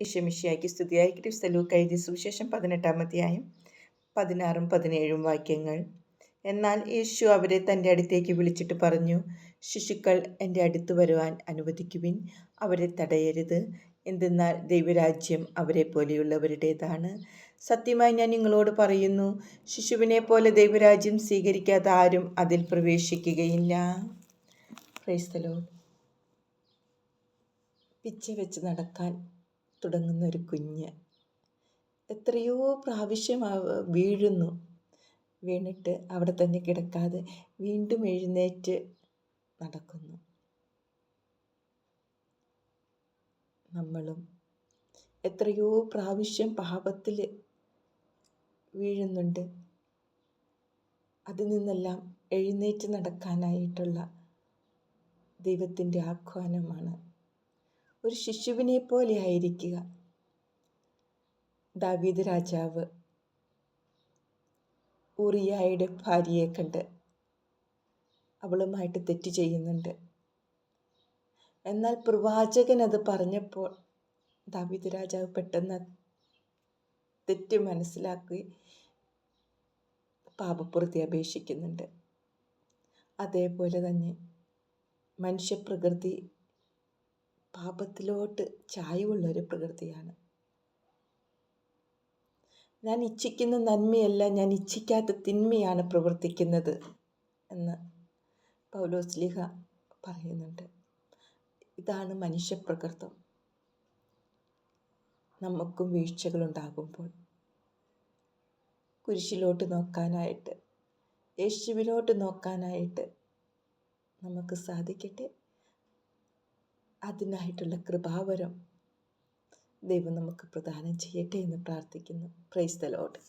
ഈശോമിശിഹായ്ക്ക് സ്തുതിയായി. ക്രിസ്തു ലൂക്കാ എഴുതിയ സുവിശേഷം 18-ാം അധ്യായം 16-17 വാക്യങ്ങൾ. എന്നാൽ യേശു അവരെ തൻ്റെ അടുത്തേക്ക് വിളിച്ചിട്ട് പറഞ്ഞു, ശിശുക്കൾ എൻ്റെ അടുത്ത് വരുവാൻ അനുവദിക്കുവിൻ, അവരെ തടയരുത്. എന്തെന്നാൽ ദൈവരാജ്യം അവരെ പോലെയുള്ളവരുടേതാണ്. സത്യമായി ഞാൻ നിങ്ങളോട് പറയുന്നു, ശിശുവിനെ പോലെ ദൈവരാജ്യം സ്വീകരിക്കാത്ത ആരും അതിൽ പ്രവേശിക്കുകയില്ല. Praise the Lord. പിച്ച വെച്ച് നടക്കാൻ തുടങ്ങുന്ന ഒരു കുഞ്ഞ് എത്രയോ പ്രാവശ്യം വീഴുന്നു. വീണിട്ട് അവിടെ തന്നെ കിടക്കാതെ വീണ്ടും എഴുന്നേറ്റ് നടക്കുന്നു. നമ്മളും എത്രയോ പ്രാവശ്യം പാപത്തിൽ വീഴുന്നുണ്ട്. അതിൽ നിന്നെല്ലാം എഴുന്നേറ്റ് നടക്കാനായിട്ടുള്ള ദൈവത്തിൻ്റെ ആഹ്വാനമാണ്. ഒരു ശിശുവിനെ പോലെ ആയിരിക്കുക. ദാവീദ് രാജാവ് ഊറിയായുടെ ഭാര്യയെ കണ്ട് അവളുമായിട്ട് തെറ്റ് ചെയ്യുന്നുണ്ട്. എന്നാൽ പ്രവാചകൻ അത് പറഞ്ഞപ്പോൾ ദാവീദ് രാജാവ് പെട്ടെന്ന് തെറ്റ് മനസ്സിലാക്കി പാപപ്രവൃത്തി അപേക്ഷിക്കുന്നുണ്ട്. അതേപോലെ തന്നെ മനുഷ്യപ്രകൃതി പാപത്തിലോട്ട് ചായ്വുള്ളൊരു പ്രകൃതിയാണ്. ഞാൻ ഇച്ഛിക്കുന്ന നന്മയല്ല, ഞാൻ ഇച്ഛിക്കാത്ത തിന്മയാണ് പ്രവർത്തിക്കുന്നത് എന്ന് പൗലോസ്ലീഹ പറയുന്നുണ്ട്. ഇതാണ് മനുഷ്യപ്രകൃതം. നമുക്കും വീഴ്ചകളുണ്ടാകുമ്പോൾ കുരിശിലോട്ട് നോക്കാനായിട്ട്, യേശുവിലോട്ട് നോക്കാനായിട്ട് നമുക്ക് സാധിക്കട്ടെ. അതിനായിട്ടുള്ള കൃപാവരം ദൈവം നമുക്ക് പ്രദാനം ചെയ്യട്ടെ എന്ന് പ്രാർത്ഥിക്കുന്നു. Praise the Lord.